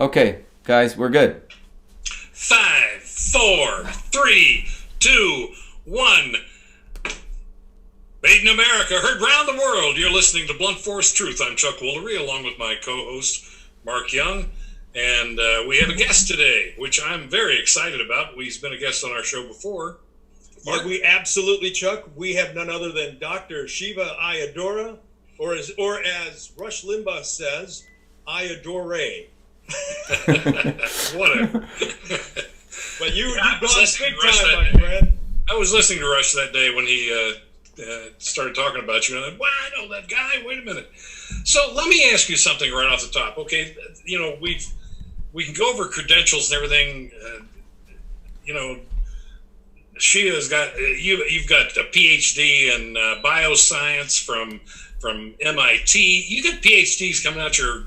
Okay, guys, we're good. 5, 4, 3, 2, 1. Made in America, heard round the world. You're listening to Blunt Force Truth. I'm Chuck Woolery, along with my co-host, Mark Young. And we have a guest today, which I'm very excited about. He's been a guest on our show before. Yeah, we absolutely, Chuck. We have none other than Dr. Shiva Ayyadurai, or as Rush Limbaugh says, Ayyadurai. Whatever. But you've I was gone listening big to Rush time, that my day. friend. I was listening to Rush that day when he started talking about you, and I thought, wow, I know that guy. Wait a minute. So let me ask you something right off the top. Okay, you know, we can go over credentials and everything. Shia's got you've got a PhD in bioscience from MIT. You get PhDs coming out your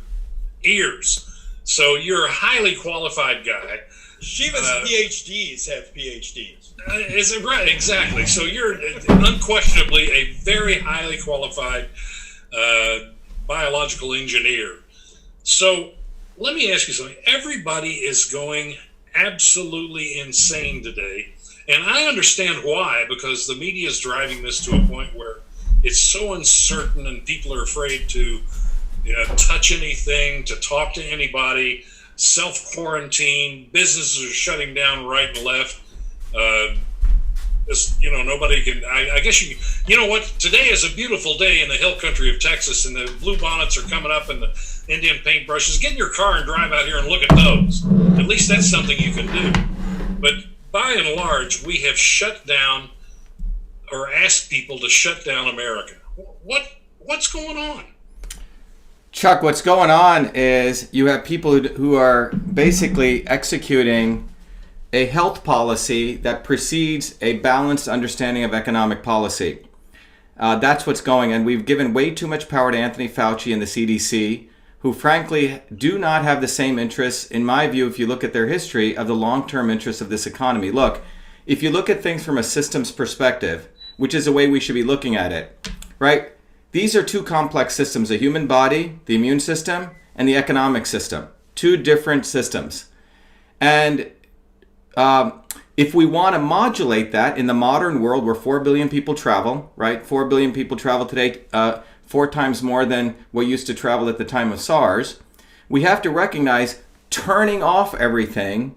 ears. So you're a highly qualified guy. Shiva's PhDs have PhDs. Is it right? Exactly. So you're unquestionably a very highly qualified biological engineer. So let me ask you something. Everybody is going absolutely insane today. And I understand why, because the media is driving this to a point where it's so uncertain and people are afraid to touch anything, to talk to anybody, self-quarantine, businesses are shutting down right and left. Nobody can, I guess you know what, today is a beautiful day in the hill country of Texas, and the blue bonnets are coming up and the Indian paintbrushes. Get in your car and drive out here and look at those. At least that's something you can do. But by and large, we have shut down or asked people to shut down America. What's going on? Chuck, what's going on is you have people who are basically executing a health policy that precedes a balanced understanding of economic policy. That's what's going on. We've given way too much power to Anthony Fauci and the CDC, who frankly do not have the same interests, in my view, if you look at their history, of the long-term interests of this economy. Look, if you look at things from a systems perspective, which is the way we should be looking at it, right? These are two complex systems, the human body, the immune system, and the economic system. Two different systems. And if we want to modulate that in the modern world where 4 billion people travel, right? 4 billion people travel today, 4 times more than what used to travel at the time of SARS. We have to recognize turning off everything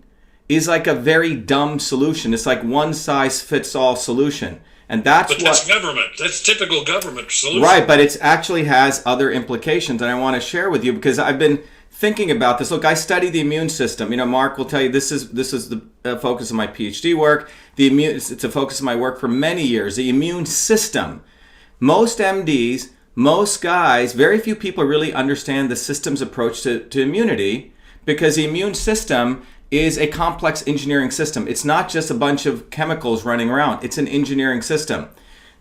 is like a very dumb solution. It's like one size fits all solution. And that's government. That's typical government solution. Right, but it actually has other implications, and I want to share with you because I've been thinking about this. Look, I study the immune system. Mark will tell you this is the focus of my PhD work. It's a focus of my work for many years. The immune system. Most MDs, most guys, very few people really understand the system's approach to immunity, because the immune system is a complex engineering system. It's not just a bunch of chemicals running around. It's an engineering system.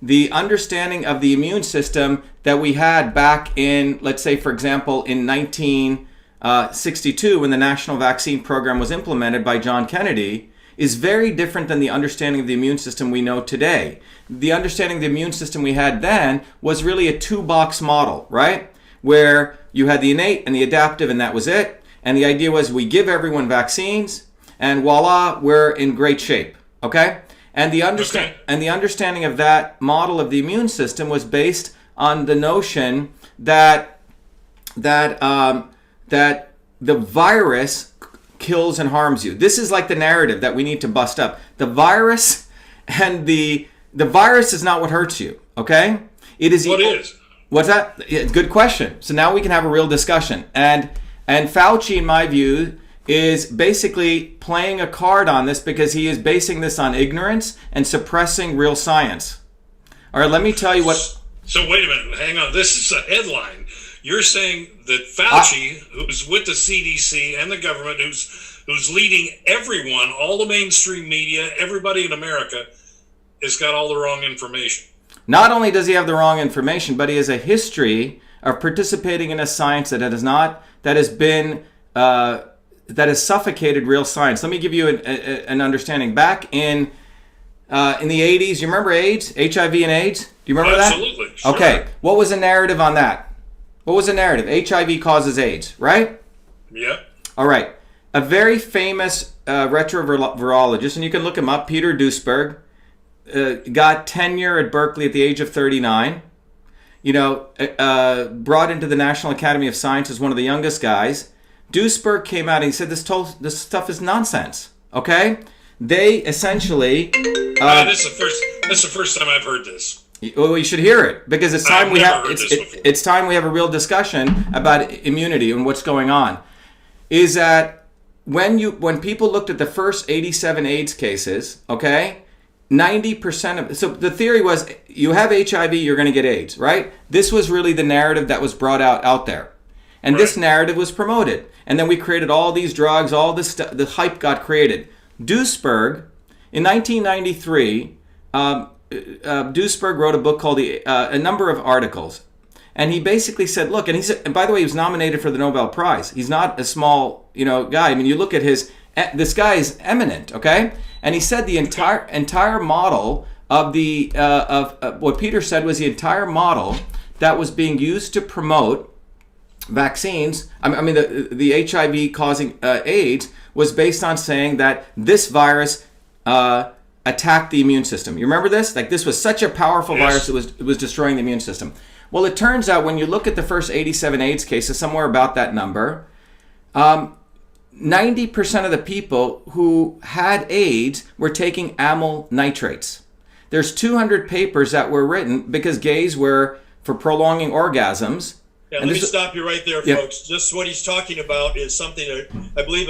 The understanding of the immune system that we had back in, let's say, for example, in 1962, when the National Vaccine Program was implemented by John Kennedy, is very different than the understanding of the immune system we know today. The understanding of the immune system we had then was really a two-box model, right? Where you had the innate and the adaptive, and that was it. And the idea was we give everyone vaccines, and voila, we're in great shape. Okay? And the understanding of that model of the immune system was based on the notion that the virus kills and harms you. This is like the narrative that we need to bust up. The virus and the virus is not what hurts you. Okay? It is. What is? What's that? Good question. So now we can have a real discussion. And Fauci, in my view, is basically playing a card on this because he is basing this on ignorance and suppressing real science. All right, let me tell you what... So wait a minute, hang on. This is a headline. You're saying that Fauci, who's with the CDC and the government, who's leading everyone, all the mainstream media, everybody in America, has got all the wrong information. Not only does he have the wrong information, but he has a history of participating in a science that has suffocated real science. Let me give you an understanding. Back in the 80s, you remember AIDS, HIV and AIDS? Do you remember that? Absolutely. Sure. Okay. What was the narrative on that? What was the narrative? HIV causes AIDS, right? Yeah. All right. A very famous retrovirologist, and you can look him up, Peter Duesberg, got tenure at Berkeley at the age of 39. Brought into the National Academy of Science as one of the youngest guys. Duesberg came out and he said this stuff is nonsense. Okay? They essentially... This is the first time I've heard this. Well, you should hear it because it's time it's time we have a real discussion about immunity and what's going on. Is that when people looked at the first 87 AIDS cases, okay, 90% of so the theory was you have HIV, you're going to get AIDS, right? This was really the narrative that was brought out there, and right. This narrative was promoted, and then we created all these drugs, all this the hype got created. Duesberg, in 1993. Duesberg wrote a book called a number of articles, and he basically said, look, and by the way, he was nominated for the Nobel Prize. He's not a small, guy. I mean, you look at this guy is eminent, okay? And he said the entire model of what Peter said was the entire model that was being used to promote vaccines. I mean, the HIV causing AIDS was based on saying that this virus attacked the immune system. You remember this? Like, this was such a powerful virus, it was destroying the immune system. Well, it turns out when you look at the first 87 AIDS cases, somewhere about that number, 90% of the people who had AIDS were taking amyl nitrates. There's 200 papers that were written because gays were for prolonging orgasms. Yeah, let me stop you right there, folks. Just what he's talking about is something that I believe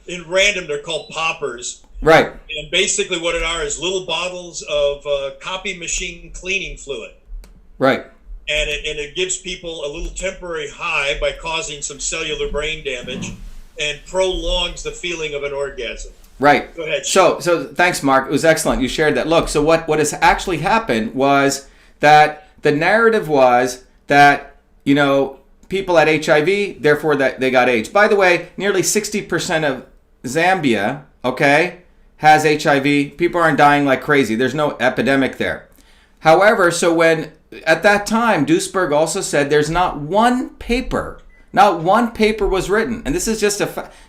in random they're called poppers. Right. And basically what it are is little bottles of copy machine cleaning fluid. Right. And it gives people a little temporary high by causing some cellular brain damage and prolongs the feeling of an orgasm. Right. Go ahead. So thanks, Mark. It was excellent. You shared that. Look, so what has actually happened was that the narrative was that, people had HIV, therefore that they got AIDS. By the way, nearly 60% of Zambia, okay, has HIV. People aren't dying like crazy. There's no epidemic there. However, so when at that time, Duesberg also said there's not one paper was written, and this is just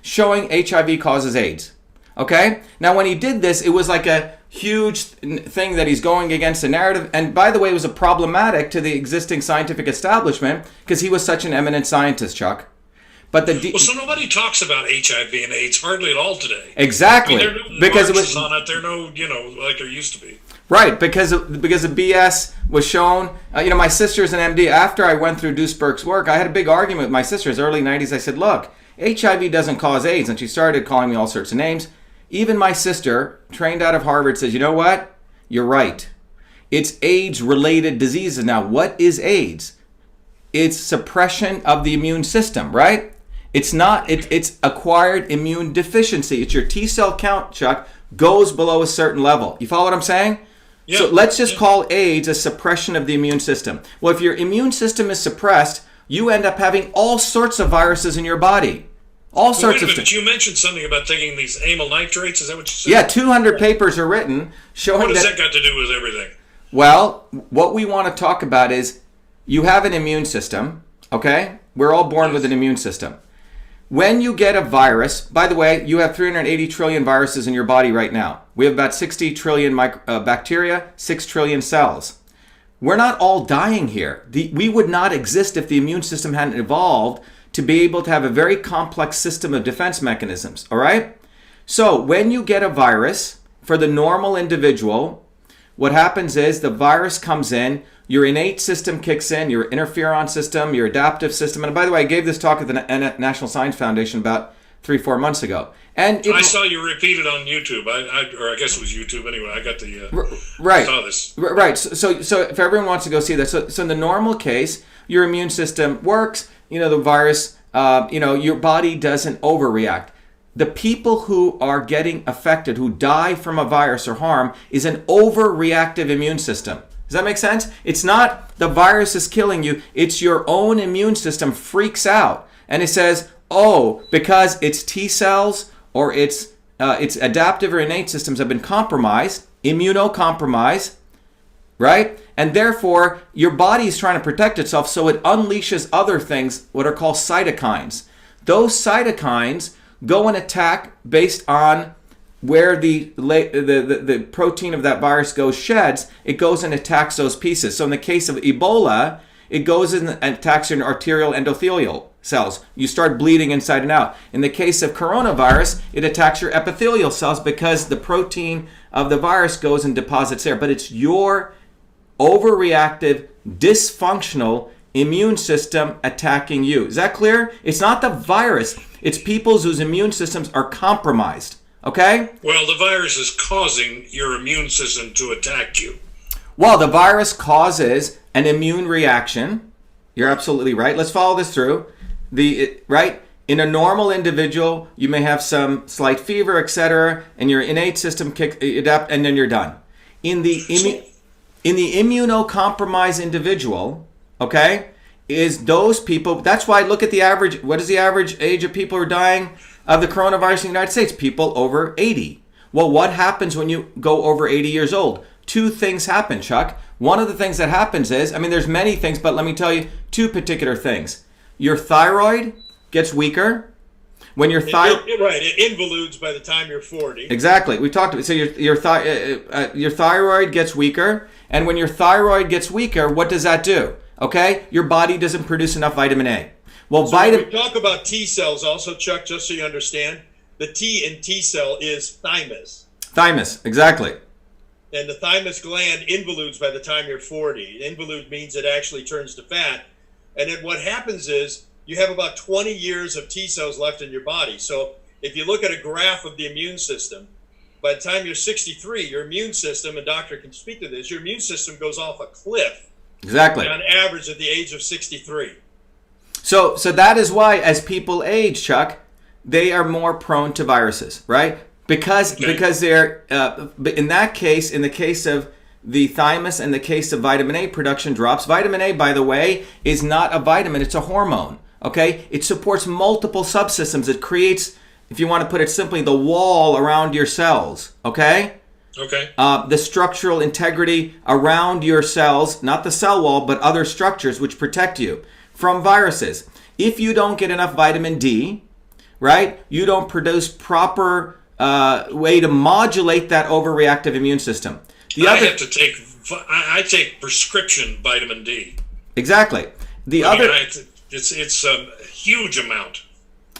showing HIV causes AIDS. Okay? Now, when he did this, it was like a huge thing that he's going against the narrative. And by the way, it was problematic to the existing scientific establishment because he was such an eminent scientist, Chuck. But so nobody talks about HIV and AIDS hardly at all today. Exactly. I mean, because it was on it. There no, like there used to be. Right, because the BS was shown. My sister's an MD. After I went through Duesberg's work, I had a big argument with my sister. Early 90s, I said, look, HIV doesn't cause AIDS. And she started calling me all sorts of names. Even my sister, trained out of Harvard, says, you know what? You're right. It's AIDS-related diseases. Now, what is AIDS? It's suppression of the immune system, right? It's not, it's acquired immune deficiency. It's your T cell count, Chuck, goes below a certain level. You follow what I'm saying? Yeah. So let's just call AIDS a suppression of the immune system. Well, if your immune system is suppressed, you end up having all sorts of viruses in your body. All sorts of stuff. You mentioned something about taking these amyl nitrates. Is that what you said? Yeah, 200 papers are written showing What has that got to do with everything? Well, what we want to talk about is you have an immune system, okay? We're all born with an immune system. When you get a virus, by the way, you have 380 trillion viruses in your body right now. We have about 60 trillion bacteria, 6 trillion cells. We're not all dying here. We would not exist if the immune system hadn't evolved to be able to have a very complex system of defense mechanisms, all right? So when you get a virus, for the normal individual, what happens is the virus comes in, your innate system kicks in, your interferon system, your adaptive system. And by the way, I gave this talk at the National Science Foundation about 3-4 months ago. And I saw you repeat it on YouTube, or I guess it was YouTube anyway. I got the right. I saw this. Right. So if everyone wants to go see that, so in the normal case, your immune system works. The virus. Your body doesn't overreact. The people who are getting affected, who die from a virus or harm, is an overreactive immune system. Does that make sense? It's not the virus is killing you. It's your own immune system freaks out. And it says, oh, because its T cells or its adaptive or innate systems have been compromised, immunocompromised, right? And therefore, your body is trying to protect itself, so it unleashes other things, what are called cytokines. Those cytokines go and attack based on where the protein of that virus sheds. It goes and attacks those pieces. So in the case of Ebola, it goes and attacks your arterial endothelial cells. You start bleeding inside and out. In the case of coronavirus, it attacks your epithelial cells because the protein of the virus goes and deposits there. But it's your overreactive, dysfunctional immune system attacking you. Is that clear? It's not the virus. It's people whose immune systems are compromised. Okay? Well, the virus is causing your immune system to attack you. Well, the virus causes an immune reaction. You're absolutely right. Let's follow this through. Right? In a normal individual, you may have some slight fever, etc., and your innate system adapt, and then you're done. In the immunocompromised individual, okay, is those people. That's why I look at the average. What is the average age of people who are dying of the coronavirus in the United States? People over 80. Well, what happens when you go over 80 years old? Two things happen, Chuck. One of the things that happens is, there's many things, but let me tell you two particular things. Your thyroid gets weaker. When your thyroid... Right, it involutes by the time you're 40. Exactly. We talked about. So your thyroid gets weaker, and when your thyroid gets weaker, what does that do? Okay? Your body doesn't produce enough vitamin A. Well, so when we talk about T cells also, Chuck, just so you understand, the T in T cell is thymus. Thymus, exactly. And the thymus gland involutes by the time you're 40. Involute means it actually turns to fat. And then what happens is you have about 20 years of T cells left in your body. So if you look at a graph of the immune system, by the time you're 63, your immune system, and doctor can speak to this, your immune system goes off a cliff. Exactly. On average at the age of 63. So that is why as people age, Chuck, they are more prone to viruses, right? Because they're in that case, in the case of the thymus and the case of vitamin A production drops. Vitamin A, by the way, is not a vitamin, it's a hormone. Okay? It supports multiple subsystems. It creates, if you want to put it simply, the wall around your cells. Okay? Okay. The structural integrity around your cells, not the cell wall, but other structures which protect you from viruses. If you don't get enough vitamin D, right, you don't produce proper way to modulate that overreactive immune system. I take prescription vitamin D. Exactly. It's a huge amount.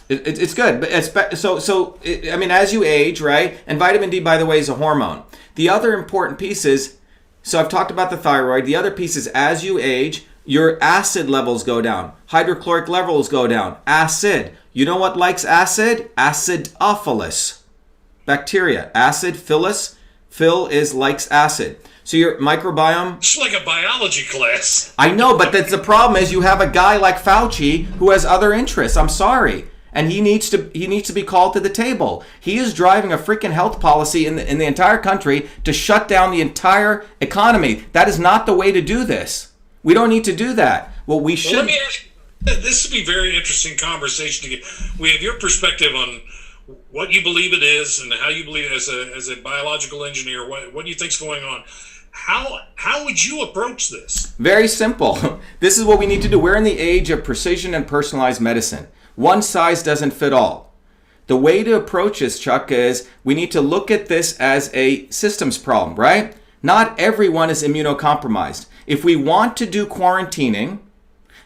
It's good, but as you age, right? And vitamin D, by the way, is a hormone. The other important piece is, so I've talked about the thyroid. The other piece is, as you age, your acid levels go down. Hydrochloric levels go down. Acid. You know what likes acid? Acidophilus bacteria. Acid, philus. Phil likes acid. So your microbiome... It's like a biology class. I know, but that's the problem is you have a guy like Fauci who has other interests. I'm sorry. And he needs to be called to the table. He is driving a freaking health policy in the entire country to shut down the entire economy. That is not the way to do this. We don't need to do that. Well, we should... Let me ask you, this would be a very interesting conversation to get. We have your perspective on what you believe it is and how you believe it as a biological engineer. What do you think's going on? How would you approach this? Very simple. This is what we need to do. We're in the age of precision and personalized medicine. One size doesn't fit all. The way to approach this, Chuck, is we need to look at this as a systems problem, right? Not everyone is immunocompromised. If we want to do quarantining,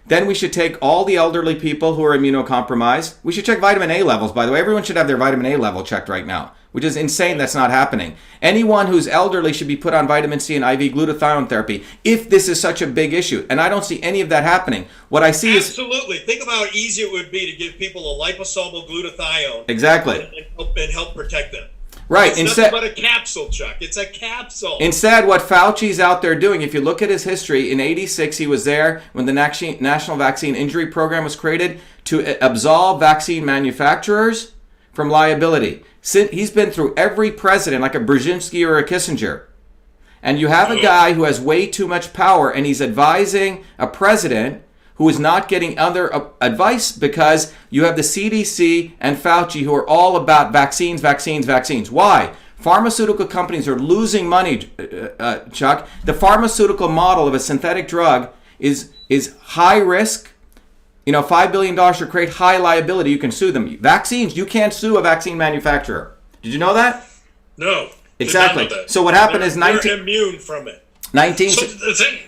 then we should take all the elderly people who are immunocompromised. We should check vitamin A levels, by the way. Everyone should have their vitamin A level checked right now, which is insane. That's not happening. Anyone who's elderly should be put on vitamin C and IV glutathione therapy if this is such a big issue. And I don't see any of that happening. What I see Absolutely. Think about how easy it would be to give people a liposomal glutathione. Exactly. And help protect them. Right. It's nothing but a capsule, Chuck. It's a capsule. Instead, what Fauci's out there doing, if you look at his history, in '86 he was there when the National Vaccine Injury Program was created to absolve vaccine manufacturers from liability. He's been through every president, like a Brzezinski or a Kissinger. And you have a guy who has way too much power, and he's advising a president who is not getting other advice because you have the CDC and Fauci who are all about vaccines. Why? Pharmaceutical companies are losing money, Chuck. The pharmaceutical model of a synthetic drug is high risk, $5 billion to create high liability. You can sue them. Vaccines, you can't sue a vaccine manufacturer. Did you know that? No. Exactly. Did not know that. So what happened is They're immune from it. So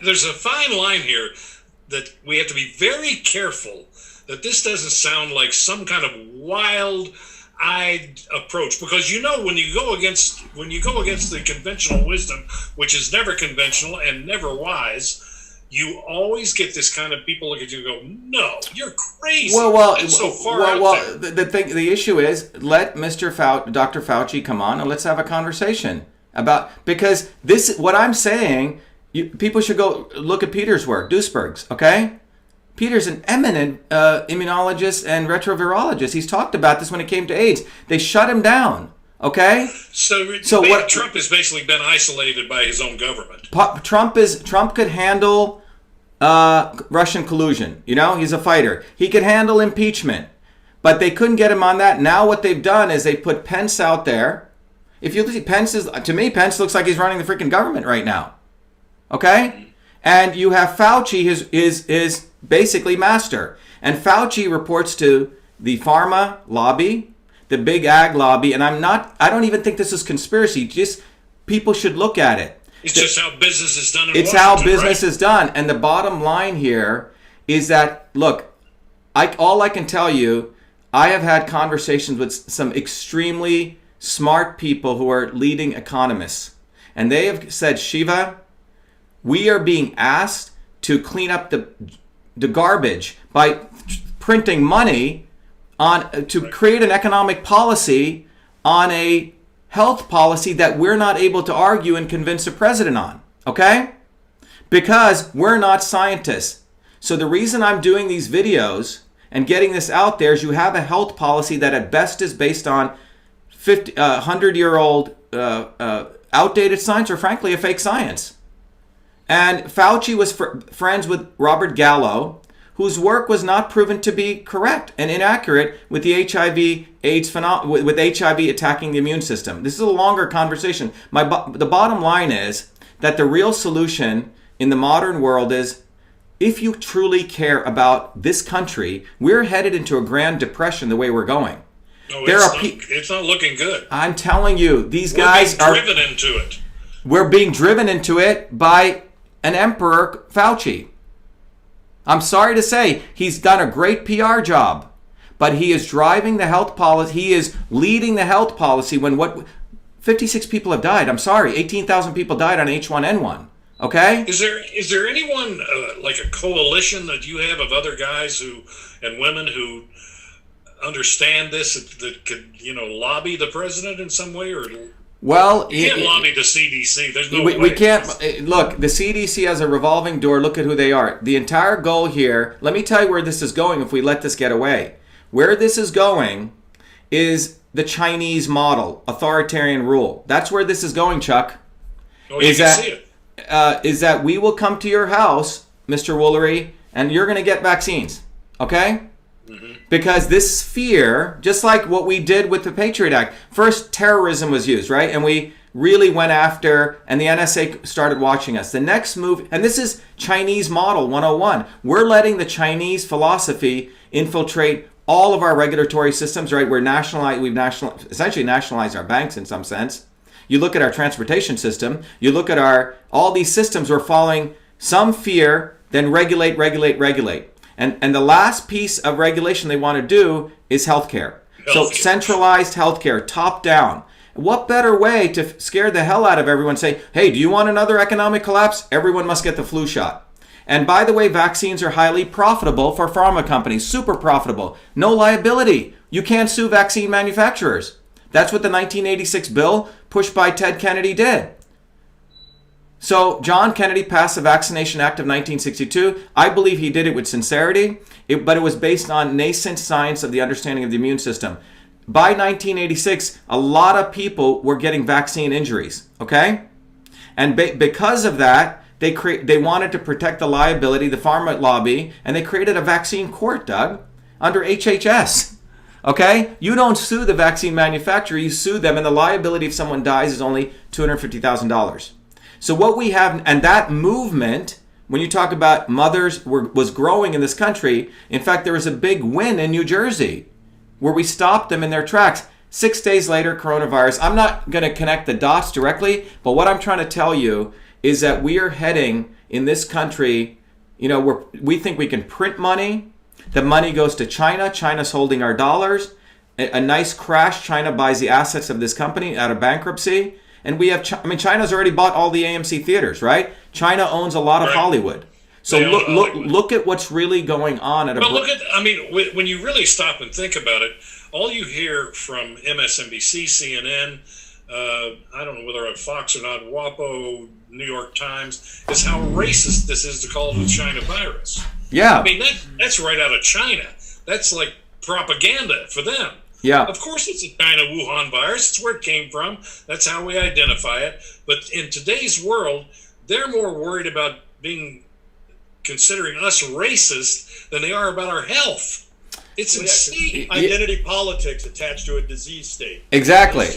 there's a fine line here that we have to be very careful that this doesn't sound like some kind of wild-eyed approach, because when you go against the conventional wisdom, which is never conventional and never wise, you always get this kind of people look at you and go, "No, you're crazy." It's so far out there. The issue is, let Dr. Fauci come on and let's have a conversation because what I'm saying. People should go look at Peter's work, Duisberg's. Okay, Peter's an eminent immunologist and retrovirologist. He's talked about this when it came to AIDS. They shut him down. Okay. So what? Trump has basically been isolated by his own government. Trump could handle Russian collusion. He's a fighter. He could handle impeachment, but they couldn't get him on that. Now what they've done is they put Pence out there. If you see Pence Pence looks like he's running the freaking government right now. Okay, and you have Fauci, is basically master, and Fauci reports to the pharma lobby, the big ag lobby, and I don't even think this is conspiracy. Just people should look at it. It's just how business is done. It's how business is done, and the bottom line here is that all I can tell you, I have had conversations with some extremely smart people who are leading economists, and they have said, Shiva, we are being asked to clean up the garbage by printing money to create an economic policy on a health policy that we're not able to argue and convince the president on. Okay? Because we're not scientists. So the reason I'm doing these videos and getting this out there is you have a health policy that at best is based on 100-year-old outdated science, or frankly a fake science. And Fauci was friends with Robert Gallo, whose work was not proven to be correct and inaccurate with the HIV/AIDS with HIV attacking the immune system. This is a longer conversation. The bottom line is that the real solution in the modern world is, if you truly care about this country, we're headed into a Grand Depression the way we're going. No, it's not looking good. I'm telling you, these guys are driven into it. We're being driven into it by an emperor, Fauci. I'm sorry to say, he's done a great PR job, but he is driving the health policy. He is leading the health policy when 56 people have died. I'm sorry, 18,000 people died on H1N1. Okay? Is there anyone like a coalition that you have of other guys and women who understand this that could lobby the president in some way, or? Well, you can't lobby the CDC. There's no way. We can't. Look, the CDC has a revolving door. Look at who they are. The entire goal here, let me tell you where this is going if we let this get away. Where this is going is the Chinese model, authoritarian rule. That's where this is going, Chuck. Oh, you can see it. Is that we will come to your house, Mr. Woolery, and you're going to get vaccines. Okay? Mm-hmm. Because this fear, just like what we did with the Patriot Act, first terrorism was used, right? And we really went after, and the NSA started watching us. The next move, and this is Chinese model 101. We're letting the Chinese philosophy infiltrate all of our regulatory systems, right? We've essentially nationalized our banks in some sense. You look at our transportation system, you look at all these systems, we're following some fear, then regulate. And the last piece of regulation they want to do is healthcare. So centralized healthcare, top down. What better way to scare the hell out of everyone? Say, hey, do you want another economic collapse? Everyone must get the flu shot. And by the way, vaccines are highly profitable for pharma companies, super profitable. No liability. You can't sue vaccine manufacturers. That's what the 1986 bill pushed by Ted Kennedy did. So John Kennedy passed the Vaccination Act of 1962. I believe he did it with sincerity, but it was based on nascent science of the understanding of the immune system. By 1986, a lot of people were getting vaccine injuries, okay? And because of that, they wanted to protect the liability, the pharma lobby, and they created a vaccine court, Doug, under HHS. Okay? You don't sue the vaccine manufacturer, you sue them, and the liability if someone dies is only $250,000. So what we have, and that movement when you talk about mothers was growing in this country. In fact, there was a big win in New Jersey where we stopped them in their tracks. 6 days later, coronavirus. I'm not going to connect the dots directly, but what I'm trying to tell you is that we are heading in this country, we think we can print money. The money goes to China. China's holding our dollars. A nice crash. China buys the assets of this company out of bankruptcy. And we have, China's already bought all the AMC theaters, right? China owns a lot of Hollywood. So look at what's really going on at a. But when you really stop and think about it, all you hear from MSNBC, CNN, I don't know whether it's Fox or not, WAPO, New York Times, is how racist this is to call it a China virus. Yeah. That's right out of China. That's like propaganda for them. Yeah. Of course it's a China Wuhan virus. It's where it came from. That's how we identify it. But in today's world, they're more worried about considering us racist than they are about our health. It's insane. Identity politics attached to a disease state. Exactly.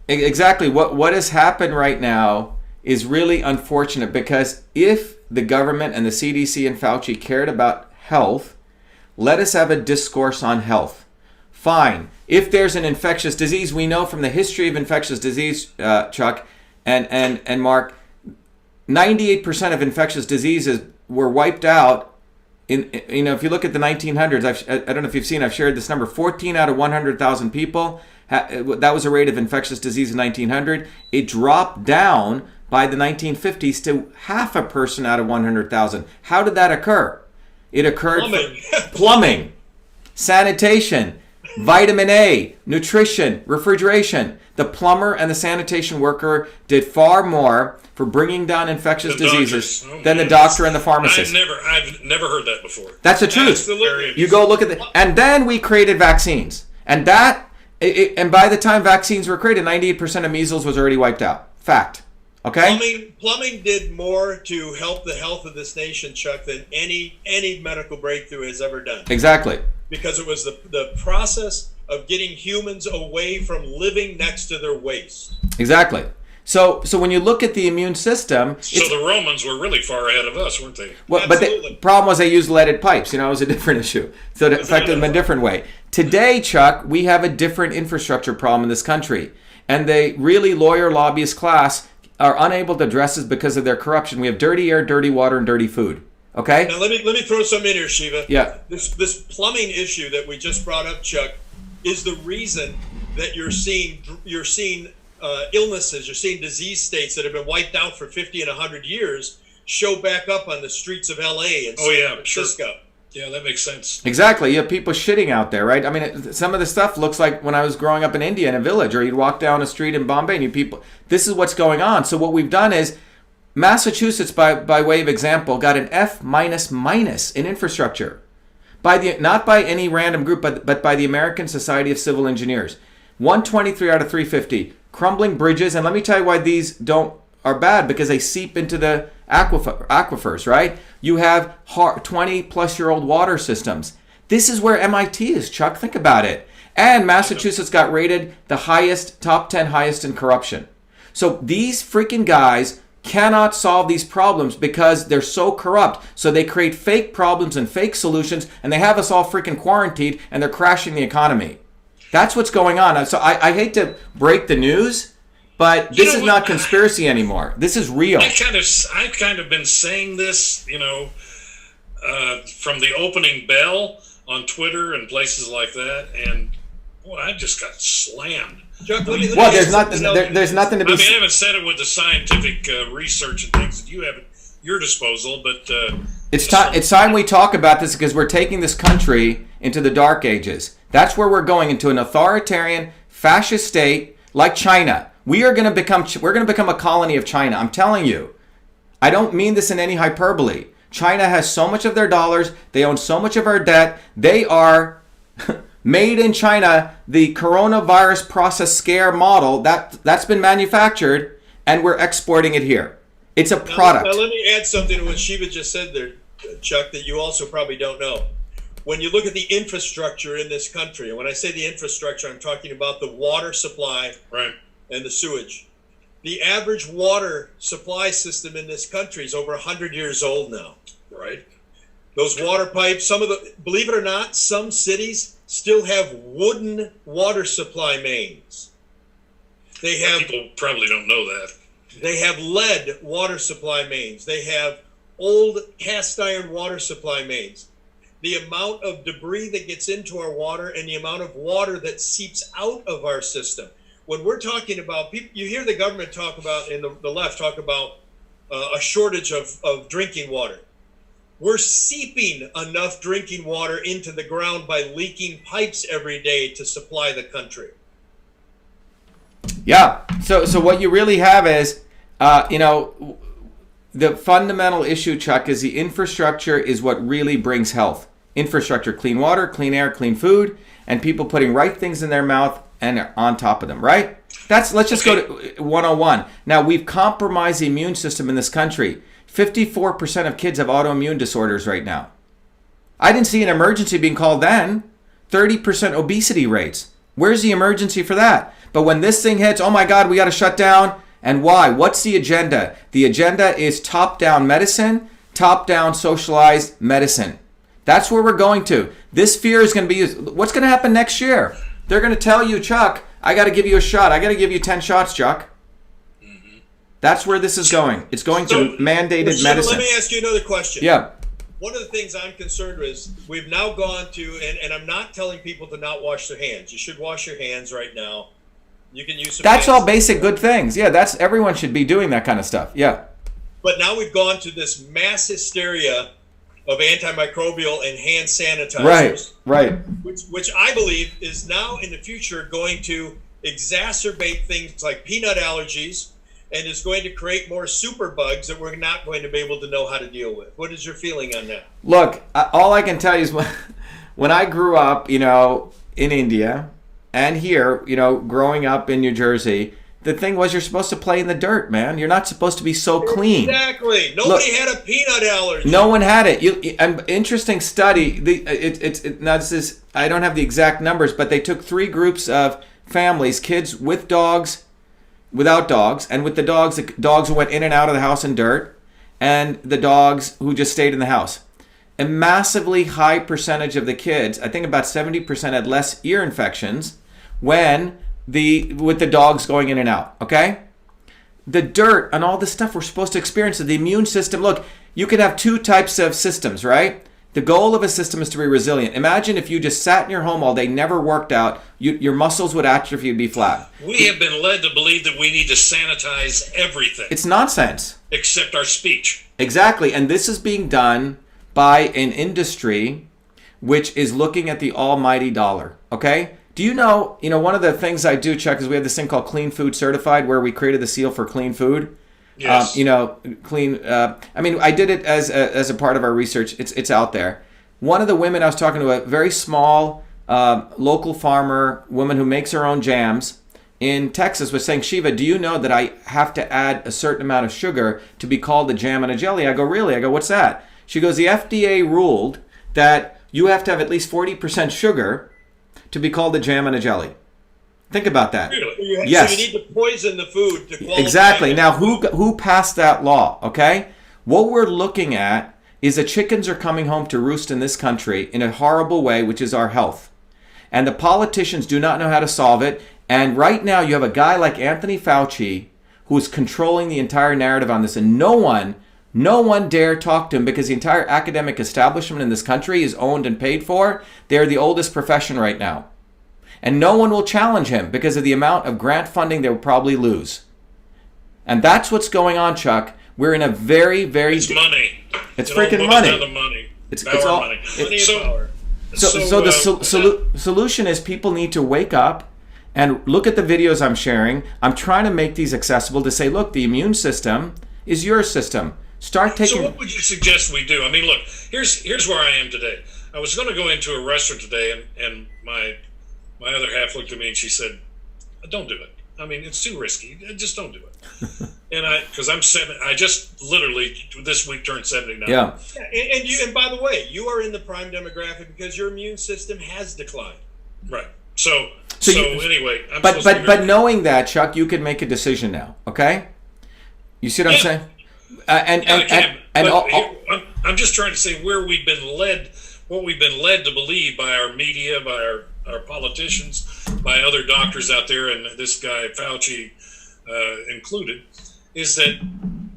Exactly. What has happened right now is really unfortunate, because if the government and the CDC and Fauci cared about health, let us have a discourse on health. Fine. If there's an infectious disease, we know from the history of infectious disease, Chuck and Mark, 98% of infectious diseases were wiped out. If you look at the 1900s, I don't know if you've seen, I've shared this number, 14 out of 100,000 people, that was a rate of infectious disease in 1900. It dropped down by the 1950s to half a person out of 100,000. How did that occur? It occurred plumbing, sanitation, vitamin A, nutrition, refrigeration. The plumber and the sanitation worker did far more for bringing down infectious diseases than the doctor and the pharmacist. I've never heard that before. That's the truth. Absolutely. You go look at and then we created vaccines. And and by the time vaccines were created, 98% of measles was already wiped out. Fact. Okay? Plumbing did more to help the health of this nation, Chuck, than any medical breakthrough has ever done. Exactly. Because it was the process of getting humans away from living next to their waste. Exactly. So when you look at the immune system... So the Romans were really far ahead of us, weren't they? Well, but the problem was they used leaded pipes. It was a different issue. So it affected them in a different way. Today, Chuck, we have a different infrastructure problem in this country. And the really lawyer lobbyist class are unable to address this because of their corruption. We have dirty air, dirty water, and dirty food. Okay? Now let me throw some in here, Shiva. Yeah. This plumbing issue that we just brought up, Chuck, is the reason that you're seeing illnesses, you're seeing disease states that have been wiped out for 50 and 100 years show back up on the streets of LA and San Francisco. Sure. Yeah, that makes sense. Exactly. You have people shitting out there, right? Some of the stuff looks like when I was growing up in India in a village, or you'd walk down a street in Bombay and this is what's going on. So what we've done is Massachusetts, by way of example, got an F in infrastructure. Not by any random group, but by the American Society of Civil Engineers. 123 out of 350. Crumbling bridges, and let me tell you why these are bad, because they seep into the aquifers, right? You have 20-plus-year-old water systems. This is where MIT is, Chuck. Think about it. And Massachusetts got rated the top 10 highest in corruption. So these freaking guys cannot solve these problems because they're so corrupt. So they create fake problems and fake solutions, and they have us all freaking quarantined, and they're crashing the economy. That's what's going on. So I hate to break the news, but this is not conspiracy anymore. This is real. I've kind of been saying this, from the opening bell on Twitter and places like that, and boy, I just got slammed. Chuck, there's nothing to be. I haven't said it with the scientific research and things that you have at your disposal, but it's time we talk about this, because we're taking this country into the dark ages. That's where we're going, into an authoritarian, fascist state like China. We're going to become a colony of China. I'm telling you. I don't mean this in any hyperbole. China has so much of their dollars. They own so much of our debt. They are made in China. The coronavirus process scare model, that's been manufactured, and we're exporting it here. It's a product. Now let me add something to what Shiva just said there, Chuck, that you also probably don't know. When you look at the infrastructure in this country, and when I say the infrastructure, I'm talking about the water supply, right, and the sewage. The average water supply system in this country is over 100 years old now. Right. Those water pipes, believe it or not, some cities still have wooden water supply mains. People probably don't know that. They have lead water supply mains. They have old cast iron water supply mains. The amount of debris that gets into our water and the amount of water that seeps out of our system. When we're talking about people, you hear the government talk about, and the left talk about a shortage of drinking water. We're seeping enough drinking water into the ground by leaking pipes every day to supply the country. Yeah. So what you really have is, the fundamental issue, Chuck, is the infrastructure is what really brings health. Infrastructure, clean water, clean air, clean food, and people putting right things in their mouth and on top of them, right? Let's just go to 101. Now, we've compromised the immune system in this country. 54% of kids have autoimmune disorders right now. I didn't see an emergency being called then. 30% obesity rates. Where's the emergency for that? But when this thing hits, oh my God, we got to shut down. And why? What's the agenda? The agenda is top-down medicine, top-down socialized medicine. That's where we're going to. This fear is going to be used. What's going to happen next year? They're going to tell you, Chuck, I got to give you a shot. I got to give you 10 shots, Chuck. Mm-hmm. That's where this is going. It's going to mandated medicine. Let me ask you another question. Yeah. One of the things I'm concerned with is we've now gone to, and I'm not telling people to not wash their hands. You should wash your hands right now. You can use some. That's all basic good things. Yeah, everyone should be doing that kind of stuff. Yeah. But now we've gone to this mass hysteria of antimicrobial and hand sanitizers. Right. Which I believe is now in the future going to exacerbate things like peanut allergies, and is going to create more superbugs that we're not going to be able to know how to deal with. What is your feeling on that? Look, all I can tell you is when I grew up, in India and here, growing up in New Jersey, the thing was you're supposed to play in the dirt, man. You're not supposed to be so clean. Exactly. Nobody had a peanut allergy. No one had it. An interesting study. Now this is, I don't have the exact numbers, but they took 3 groups of families, kids with dogs, without dogs, and with the dogs who went in and out of the house in dirt, and the dogs who just stayed in the house. A massively high percentage of the kids, I think about 70%, had less ear infections with the dogs going in and out, okay? The dirt and all the stuff we're supposed to experience, the immune system. Look, you can have 2 types of systems, right? The goal of a system is to be resilient. Imagine if you just sat in your home all day, never worked out, your muscles would atrophy, you'd be flat. We have been led to believe that we need to sanitize everything. It's nonsense. Except our speech. Exactly, and this is being done by an industry which is looking at the almighty dollar, okay? Do you know, one of the things I do, Chuck, is we have this thing called Clean Food Certified, where we created the seal for clean food. Yes. Clean. I did it as a part of our research. It's out there. One of the women I was talking to, a very small local farmer woman who makes her own jams in Texas, was saying, Shiva, do you know that I have to add a certain amount of sugar to be called a jam and a jelly? I go, really? I go, what's that? She goes, the FDA ruled that you have to have at least 40% sugar to be called a jam and a jelly. Think about that. Really? Yes. So you need to poison the food to qualify. Exactly. Now, who passed that law? Okay. What we're looking at is the chickens are coming home to roost in this country in a horrible way, which is our health, and the politicians do not know how to solve it. And right now, you have a guy like Anthony Fauci who is controlling the entire narrative on this, and no one dare talk to him, because the entire academic establishment in this country is owned and paid for. They're the oldest profession right now. And no one will challenge him because of the amount of grant funding they will probably lose. And that's what's going on, Chuck. We're in a very, very... It's money. It's freaking money. The money. It's all money. Power. So the solution is people need to wake up and look at the videos I'm sharing. I'm trying to make these accessible to say, look, the immune system is your system. Start taking... So what would you suggest we do? I mean, look, here's where I am today. I was going to go into a restaurant today, and my other half looked at me and she said, don't do it. I mean, it's too risky. Just don't do it. Because I'm 7, I just literally this week turned 79. Yeah. And by the way, you are in the prime demographic because your immune system has declined. Right. So So anyway, but knowing that, Chuck, you can make a decision now. Okay, you see what I'm saying? I'm just trying to say where we've been led, what we've been led to believe by our media, by our politicians, by other doctors out there, and this guy Fauci included, is that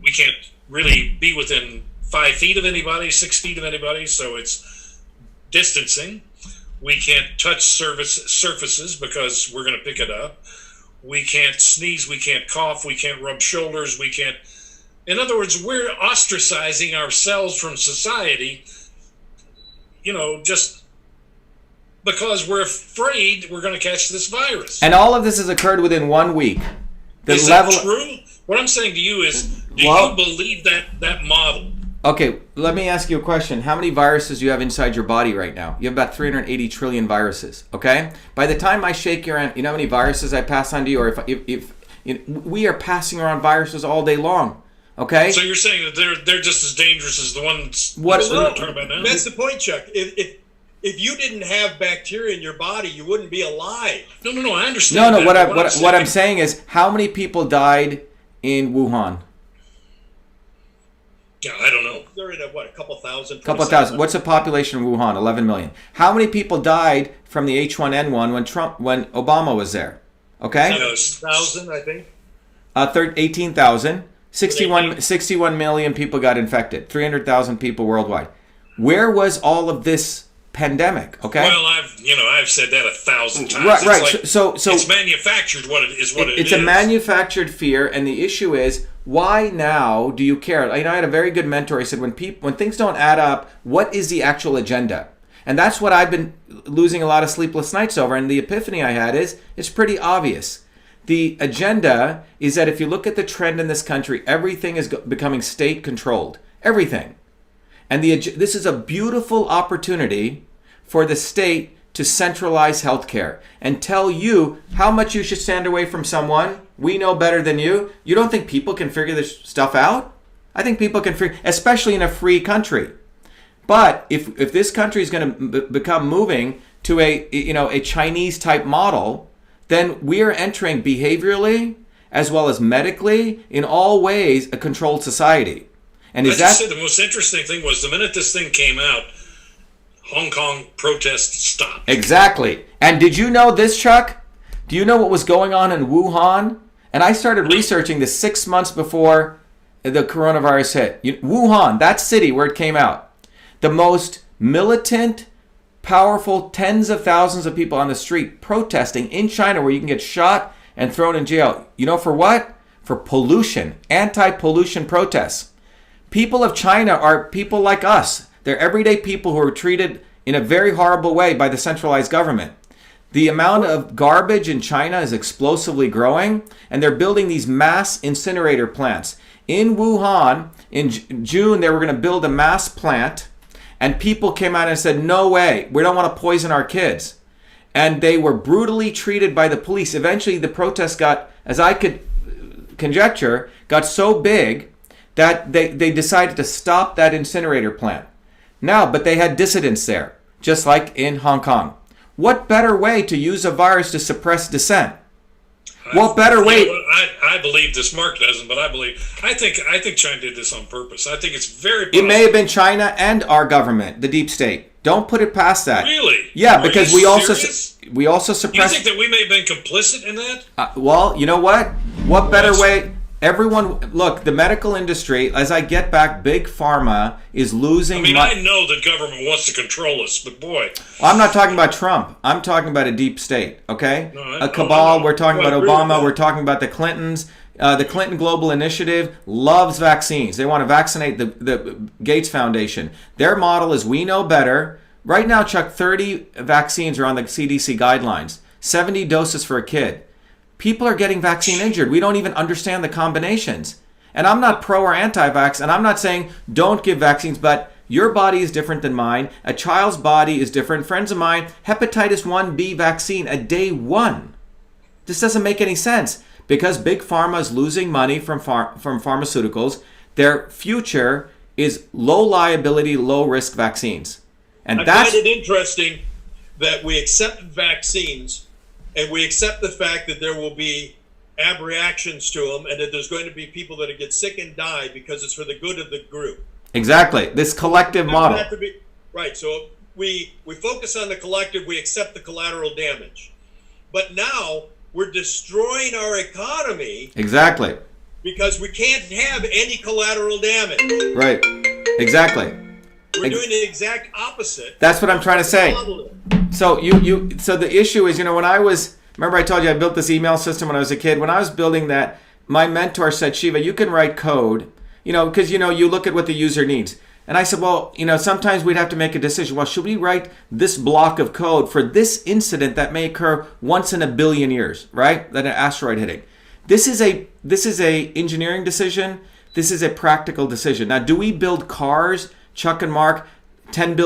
we can't really be within 5 feet of anybody, 6 feet of anybody, so it's distancing. We can't touch surfaces because we're going to pick it up. We can't sneeze, we can't cough, we can't rub shoulders, we can't... In other words, we're ostracizing ourselves from society, just because we're afraid we're going to catch this virus. And all of this has occurred within 1 week. Is that true? What I'm saying to you is, do you believe that model? Okay, let me ask you a question. How many viruses do you have inside your body right now? You have about 380 trillion viruses, okay? By the time I shake your hand, you know how many viruses I pass on to you? Or if we are passing around viruses all day long, okay? So you're saying that they're just as dangerous as the ones we're talking about now? That's the point, Chuck. If you didn't have bacteria in your body, you wouldn't be alive. No, I understand. No, what I'm saying is, how many people died in Wuhan? Yeah, I don't know. They're in a couple thousand? Couple thousand. What's the population of Wuhan? 11 million. How many people died from the H1N1 when Obama was there? Okay? 1,000, I think. 18,000. 61 million people got infected. 300,000 people worldwide. Where was all of this pandemic? Okay. Well, I've said that 1,000 times. Right. It's so it's manufactured. It's a manufactured fear, and the issue is, why now do you care? I had a very good mentor. He said, when things don't add up, what is the actual agenda? And that's what I've been losing a lot of sleepless nights over. And the epiphany I had is, it's pretty obvious. The agenda is that if you look at the trend in this country, everything is becoming state controlled. Everything. And this is a beautiful opportunity for the state to centralize healthcare and tell you how much you should stand away from someone. We know better than you. You don't think people can figure this stuff out? I think people can figure, especially in a free country. But if this country is going to become moving to a Chinese type model, then we are entering behaviorally as well as medically, in all ways, a controlled society. And I just said the most interesting thing was the minute this thing came out, Hong Kong protests stopped. Exactly. And did you know this, Chuck? Do you know what was going on in Wuhan? And I started researching this 6 months before the coronavirus hit. Wuhan, that city where it came out, the most militant, powerful, tens of thousands of people on the street protesting in China, where you can get shot and thrown in jail. You know for what? For pollution, anti-pollution protests. People of China are people like us. They're everyday people who are treated in a very horrible way by the centralized government. The amount of garbage in China is explosively growing, and they're building these mass incinerator plants. In Wuhan, in June, they were going to build a mass plant, and people came out and said, no way, we don't want to poison our kids. And they were brutally treated by the police. Eventually, the protests got, as I could conjecture, got so big that they decided to stop that incinerator plant. Now, but they had dissidents there, just like in Hong Kong. What better way to use a virus to suppress dissent? What better way? I believe this. Mark doesn't, but I think China did this on purpose. I think it's very possible. It may have been China and our government, the deep state. Don't put it past that. Really? Yeah, because we also You suppressed. think that we may have been complicit in that? Well, you know what? What better way? Everyone, look, the medical industry, as I get back, Big Pharma is losing... I know the government wants to control us, but boy... Well, I'm not talking about Trump. I'm talking about a deep state, okay? No, a cabal. We're talking about Obama. We're talking about the Clintons. The Clinton Global Initiative loves vaccines. They want to vaccinate the Gates Foundation. Their model is we know better. Right now, Chuck, 30 vaccines are on the CDC guidelines. 70 doses for a kid. People are getting vaccine injured. We don't even understand the combinations. And I'm not pro or anti-vax, and I'm not saying don't give vaccines, but your body is different than mine. A child's body is different. Friends of mine, hepatitis 1B vaccine at day 1. This doesn't make any sense because Big Pharma is losing money from pharmaceuticals. Their future is low liability, low risk vaccines. And I find it interesting that we accept vaccines and we accept the fact that there will be abreactions to them, and that there's going to be people that get sick and die because it's for the good of the group. Exactly. This collective model. Right. So we focus on the collective, we accept the collateral damage. But now we're destroying our economy. Exactly. Because we can't have any collateral damage. Right. Exactly. We're doing the exact opposite. That's what I'm trying to say. So so the issue is, when remember I told you I built this email system when I was a kid. When I was building that, my mentor said, Shiva, you can write code, because, you look at what the user needs. And I said, well, sometimes we'd have to make a decision. Well, should we write this block of code for this incident that may occur once in a billion years, right? That an asteroid hitting. This is a engineering decision. This is a practical decision. Now, do we build cars, Chuck and Mark, $10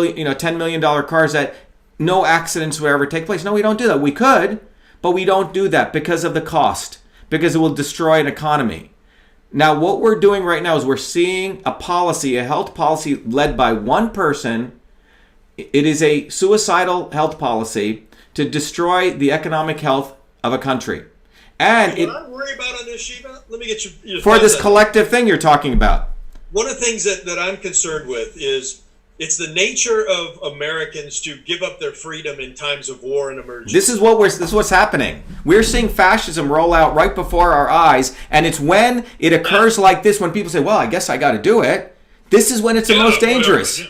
million cars that no accidents will ever take place? No, we don't do that. We could, but we don't do that because of the cost, because it will destroy an economy. Now, what we're doing right now is we're seeing a health policy led by one person. It is a suicidal health policy to destroy the economic health of a country. And what I worry about on this, Shiva, let me get your for this collective thing you're talking about. One of the things that I'm concerned with is it's the nature of Americans to give up their freedom in times of war and emergency. This is what's happening. We're seeing fascism roll out right before our eyes, and it's when it occurs like this, when people say, well, I guess I got to do it. This is when it's the most dangerous.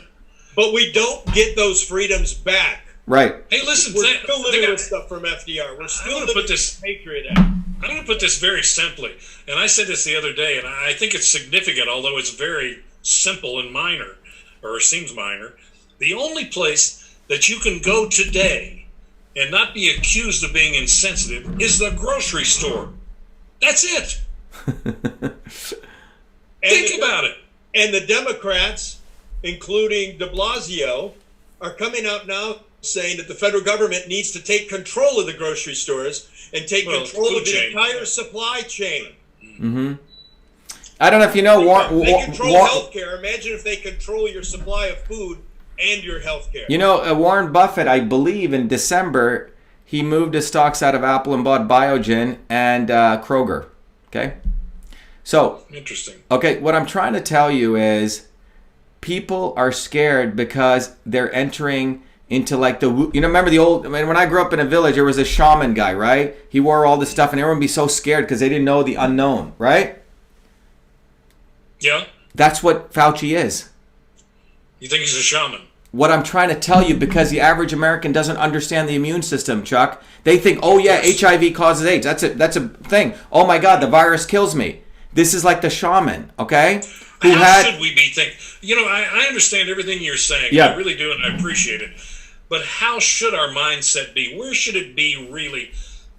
But we don't get those freedoms back. Right. Hey, listen, we're still living with stuff from FDR. We're still living with the Patriot Act. I'm going to put this very simply, and I said this the other day, and I think it's significant, although it's very simple and minor, or seems minor. The only place that you can go today and not be accused of being insensitive is the grocery store. That's it. Think about it. And the Democrats, including de Blasio, are coming out now saying that the federal government needs to take control of the grocery stores and take control of the entire supply chain. Mm-hmm. I don't know if you know. They control healthcare. Imagine if they control your supply of food and your healthcare. Warren Buffett, I believe in December, he moved his stocks out of Apple and bought Biogen and Kroger. Okay? So, interesting. Okay, what I'm trying to tell you is people are scared because they're entering into like remember the old, when I grew up in a village, there was a shaman guy, right? He wore all this stuff and everyone would be so scared because they didn't know the unknown, right? Yeah. That's what Fauci is. You think he's a shaman? What I'm trying to tell you, because the average American doesn't understand the immune system, Chuck. They think, oh yeah, yes, HIV causes AIDS. That's a thing. Oh my God, the virus kills me. This is like the shaman, okay? How should we be thinking? I understand everything you're saying. Yeah. I really do, and I appreciate it. But how should our mindset be? Where should it be really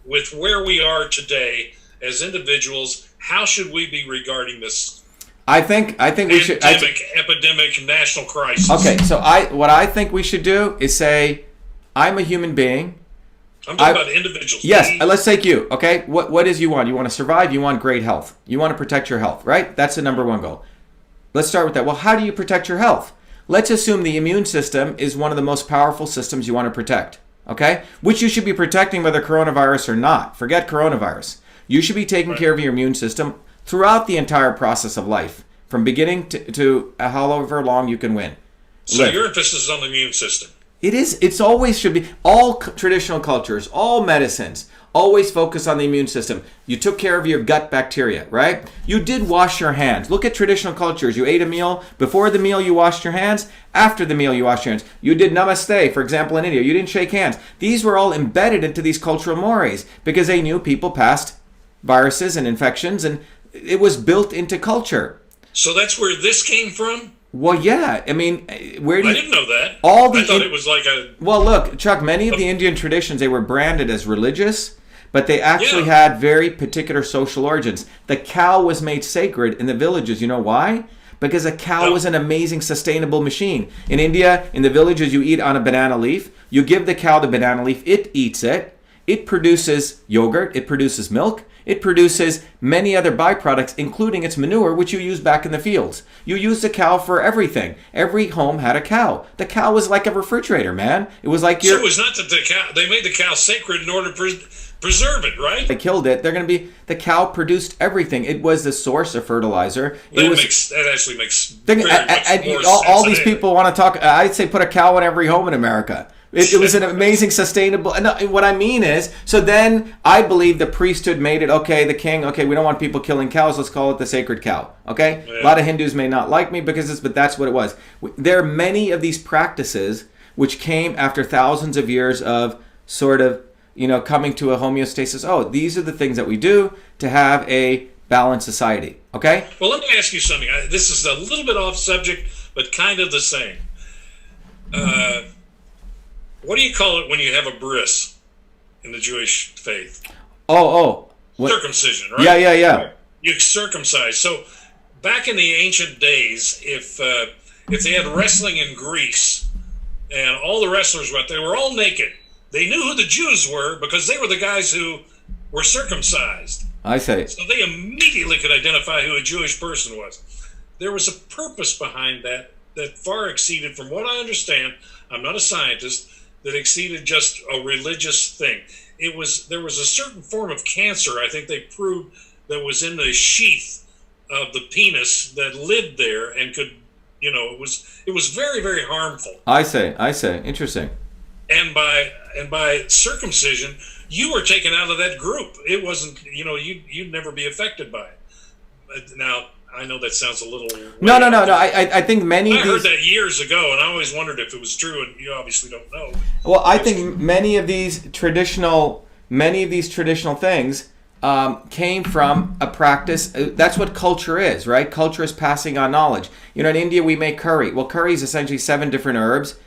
with where we are today as individuals? How should we be regarding this? I think we should epidemic, national crisis. Okay, so what I think we should do is say, I'm a human being. I'm talking about individuals. Yes, let's take you. Okay, what is you want? You want to survive. You want great health. You want to protect your health, right? That's the number one goal. Let's start with that. Well, how do you protect your health? Let's assume the immune system is one of the most powerful systems you want to protect. Okay, which you should be protecting whether coronavirus or not. Forget coronavirus. You should be taking care of your immune system throughout the entire process of life, from beginning to however long you can win. So your emphasis is on the immune system. It is. It's always should be. All traditional cultures, all medicines, always focus on the immune system. You took care of your gut bacteria, right? You did wash your hands. Look at traditional cultures. You ate a meal. Before the meal, you washed your hands. After the meal, you washed your hands. You did namaste, for example, in India. You didn't shake hands. These were all embedded into these cultural mores because they knew people passed viruses and infections, and it was built into culture. So that's where this came from? Well, yeah. I mean, where do you... I didn't know that. I thought it was like a... Well, look, Chuck, many of the Indian traditions, they were branded as religious, but they actually had very particular social origins. The cow was made sacred in the villages. You know why? Because a cow was an amazing, sustainable machine. In India, in the villages, you eat on a banana leaf. You give the cow the banana leaf. It eats it. It produces yogurt. It produces milk. It produces many other byproducts, including its manure, which you use back in the fields. You use the cow for everything. Every home had a cow. The cow was like a refrigerator, man. It was like your... So it was not that the cow, they made the cow sacred in order to preserve it, right? They killed it. The cow produced everything. It was the source of fertilizer. That actually makes very much more sense. All these people want to talk, I'd say put a cow in every home in America. It was an amazing, sustainable. And what I mean is, so then I believe the priesthood made it, okay, the king, okay, we don't want people killing cows, let's call it the sacred cow, okay? Yeah. A lot of Hindus may not like me but that's what it was. There are many of these practices which came after thousands of years of sort of, coming to a homeostasis. Oh, these are the things that we do to have a balanced society, okay? Well, let me ask you something. This is a little bit off subject, but kind of the same. What do you call it when you have a bris in the Jewish faith? What? Circumcision, right? Yeah. You circumcise. So back in the ancient days, if they had wrestling in Greece and all the wrestlers they were all naked, they knew who the Jews were because they were the guys who were circumcised. I say. So they immediately could identify who a Jewish person was. There was a purpose behind that far exceeded, from what I understand, I'm not a scientist, that exceeded just a religious thing. There was a certain form of cancer, I think they proved, that was in the sheath of the penis that lived there and could, it was very, very harmful. I say, interesting. And by circumcision, you were taken out of that group. It wasn't, you'd never be affected by it. Now, I know that sounds a little... No. I think many... I heard that years ago, and I always wondered if it was true, and you obviously don't know. Well, I think many of these traditional things came from a practice. That's what culture is, right? Culture is passing on knowledge. In India, we make curry. Well, curry is essentially 7 different herbs.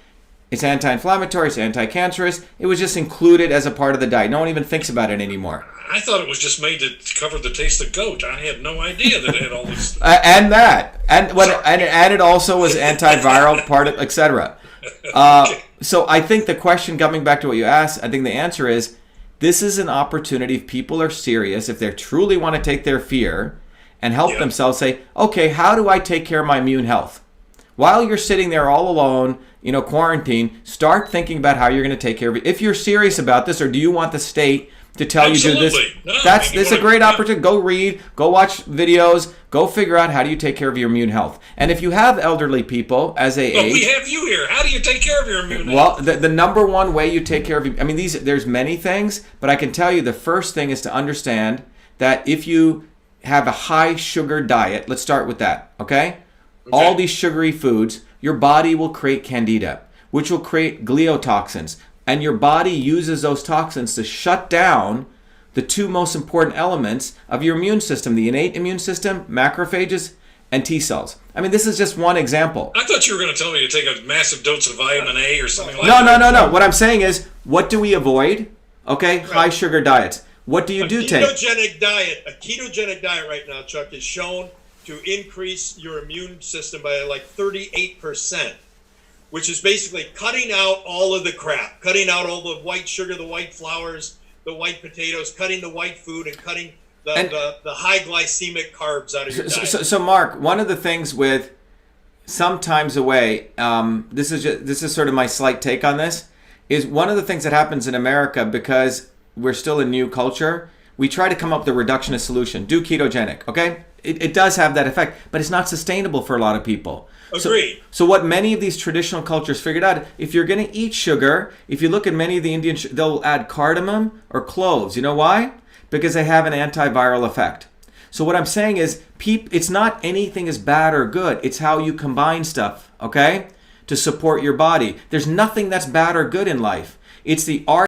It's anti-inflammatory, it's anti-cancerous. It was just included as a part of the diet. No one even thinks about it anymore. I thought it was just made to cover the taste of goat. I had no idea that it had all this. And it also was antiviral, part of, etc. So I think the question, coming back to what you asked, I think the answer is, this is an opportunity. If people are serious, if they truly want to take their fear and help themselves, say, okay, how do I take care of my immune health? While you're sitting there all alone, quarantine, start thinking about how you're going to take care of it. If you're serious about this, or do you want the state to tell you to do this? It's a great opportunity. Go read, go watch videos, go figure out how do you take care of your immune health. And if you have elderly people as they age... we have you here. How do you take care of your immune health? Well, the number one way you take care of... there's many things, but I can tell you the first thing is to understand that if you have a high sugar diet, let's start with that, okay? All these sugary foods, your body will create candida, which will create gliotoxins. And your body uses those toxins to shut down the 2 most important elements of your immune system, the innate immune system, macrophages, and T cells. This is just one example. I thought you were going to tell me to take a massive dose of vitamin A or something like that. No. What I'm saying is, what do we avoid? Okay, high sugar diets. What do you do take? A ketogenic diet right now, Chuck, is shown to increase your immune system by like 38%, which is basically cutting out all of the crap, cutting out all the white sugar, the white flours, the white potatoes, cutting the white food, and cutting the high glycemic carbs out of your diet. So, Mark, one of the things with sometimes away, this is sort of my slight take on this, is one of the things that happens in America, because we're still a new culture, we try to come up with a reductionist solution. Do ketogenic, okay? It does have that effect, but it's not sustainable for a lot of people. Agreed. So what many of these traditional cultures figured out, if you're going to eat sugar, if you look at many of the Indian, they'll add cardamom or cloves. You know why? Because they have an antiviral effect. So what I'm saying is, it's not anything is bad or good. It's how you combine stuff, okay, to support your body. There's nothing that's bad or good in life. It's the art